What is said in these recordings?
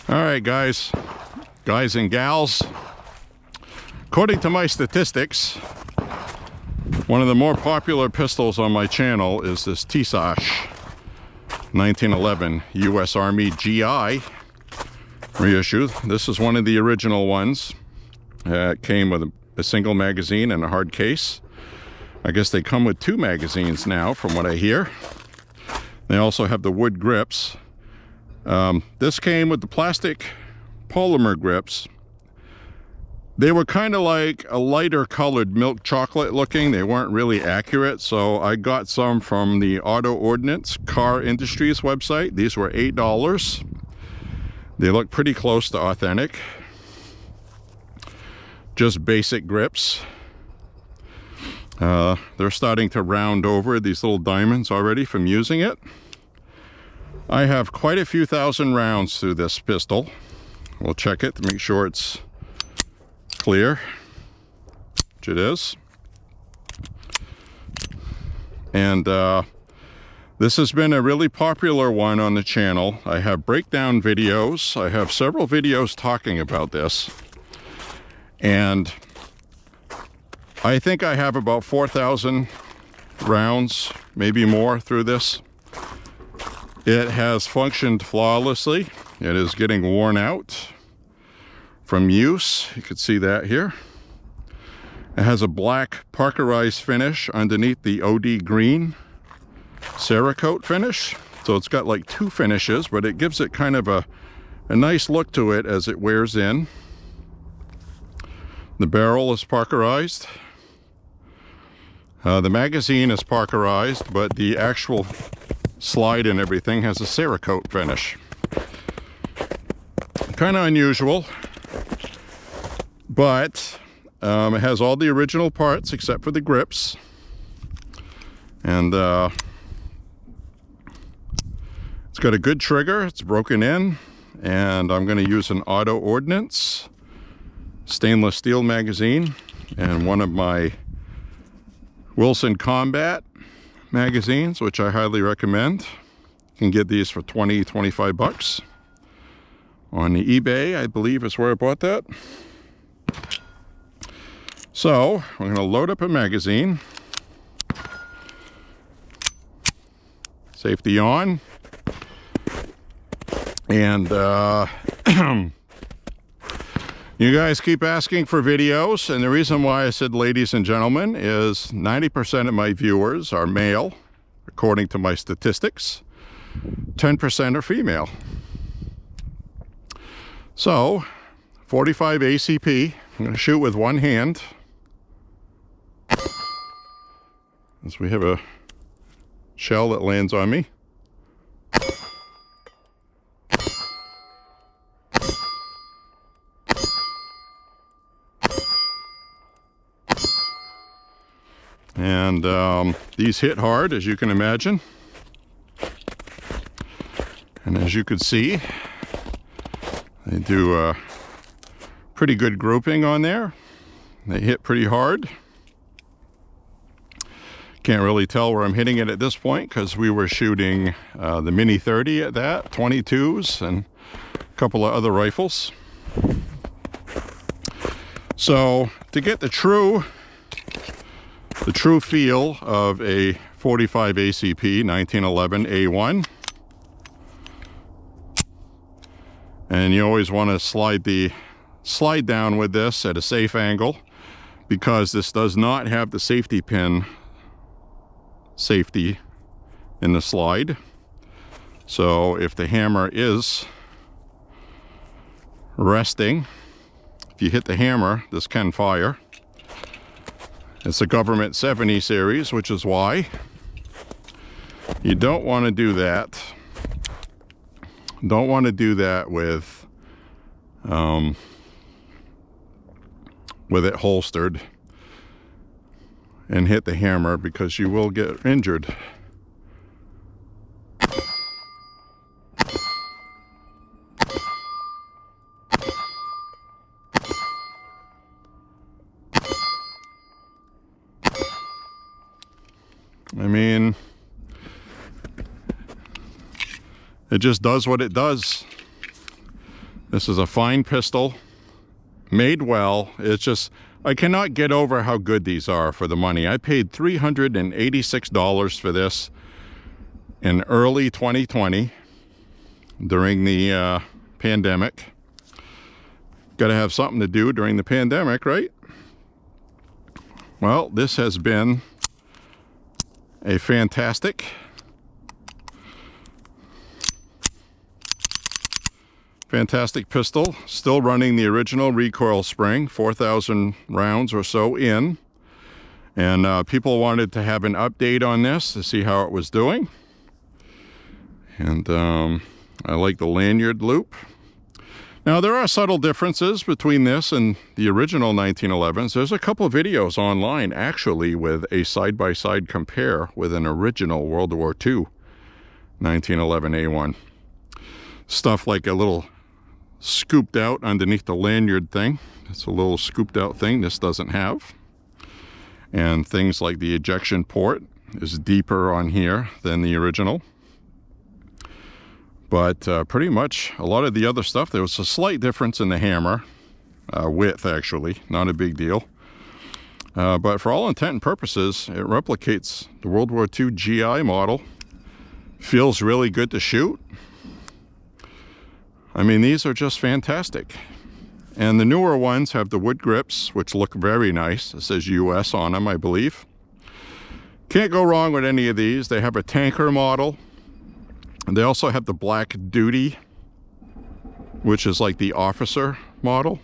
All right, guys and gals, according to my statistics, one of the more popular pistols on my channel is this Tisas 1911 U.S. Army GI reissue. This is one of the original ones. It came with a single magazine and a hard case. I guess they come with 2 magazines now, from what I hear. They also have the wood grips. This came with the plastic polymer grips. They were kind of like a lighter colored milk chocolate looking. They weren't really accurate, so I got some from the Auto Ordnance Car Industries website. These were $8. They look pretty close to authentic. Just basic grips. They're starting to round over these little diamonds already from using it. I have quite a few thousand rounds through this pistol. We'll check it to make sure it's clear, which it is. And this has been a really popular one on the channel. I have breakdown videos. I have several videos talking about this. And I think I have about 4,000 rounds, maybe more, through this. It has functioned flawlessly. It is getting worn out from use. You can see that here. It has a black parkerized finish underneath the OD green Cerakote finish. So it's got like 2 finishes, but it gives it kind of a nice look to it as it wears in. The barrel is parkerized. The magazine is parkerized, but the actual slide and everything has a Cerakote finish. Kind of unusual, but it has all the original parts except for the grips. And it's got a good trigger. It's broken in, and I'm going to use an Auto Ordnance stainless steel magazine and one of my Wilson Combat magazines, which I highly recommend. You can get these for 20-25 bucks on the eBay, I believe is where I bought that. So we're going to load up a magazine. Safety on. And you guys keep asking for videos, and the reason why I said ladies and gentlemen is 90% of my viewers are male, according to my statistics. 10% are female. So, 45 ACP, I'm going to shoot with one hand. As we have a shell that lands on me. And these hit hard, as you can imagine. And as you can see, they do a pretty good grouping on there. They hit pretty hard. Can't really tell where I'm hitting it at this point because we were shooting the Mini 30 at that, 22s, and a couple of other rifles. So to get the true feel of a 45 ACP 1911A1, and you always want to slide down with this at a safe angle, because this does not have the safety pin safety in the slide. So if the hammer is resting, if you hit the hammer, this can fire. It's a Government 70 series, which is why you don't want to do that. Don't want to do that with it holstered and hit the hammer, because you will get injured. I mean, it just does what it does. This is a fine pistol, made well. It's just, I cannot get over how good these are for the money. I paid $386 for this in early 2020 during the pandemic. Got to have something to do during the pandemic, right? Well, this has been a fantastic pistol. Still running the original recoil spring, 4,000 rounds or so in. And people wanted to have an update on this to see how it was doing. And I like the lanyard loop. Now, there are subtle differences between this and the original 1911s. There's a couple of videos online, actually, with a side-by-side compare with an original World War II 1911A1. Stuff like a little scooped out underneath the lanyard thing. It's a little scooped out thing this doesn't have. And things like the ejection port is deeper on here than the original. But pretty much a lot of the other stuff, there was a slight difference in the hammer width, actually, not a big deal. But for all intent and purposes, it replicates the World War II GI model. Feels really good to shoot. I mean, these are just fantastic. And the newer ones have the wood grips, which look very nice. It says US on them, I believe. Can't go wrong with any of these. They have a tanker model. And they also have the black duty, which is like the officer model,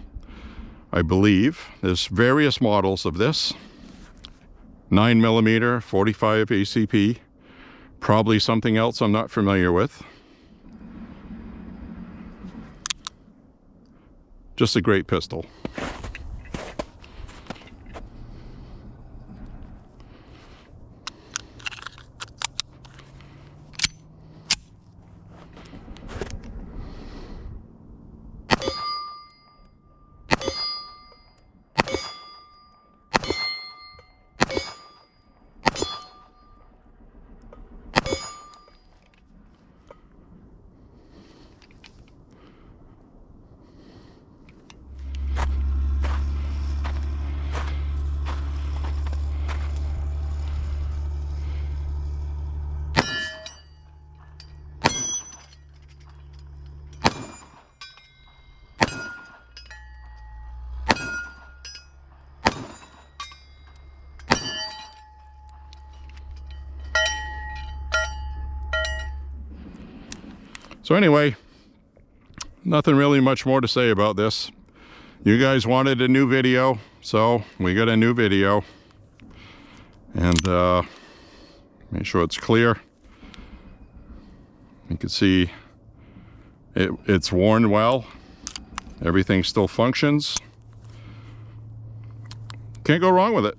I believe. There's various models of this. 9mm, 45 ACP, probably something else I'm not familiar with. Just a great pistol. So anyway, nothing really much more to say about this. You guys wanted a new video, so we got a new video. And make sure it's clear. You can see it's worn well. Everything still functions. Can't go wrong with it.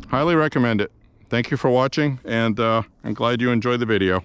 Highly recommend it. Thank you for watching, and I'm glad you enjoyed the video.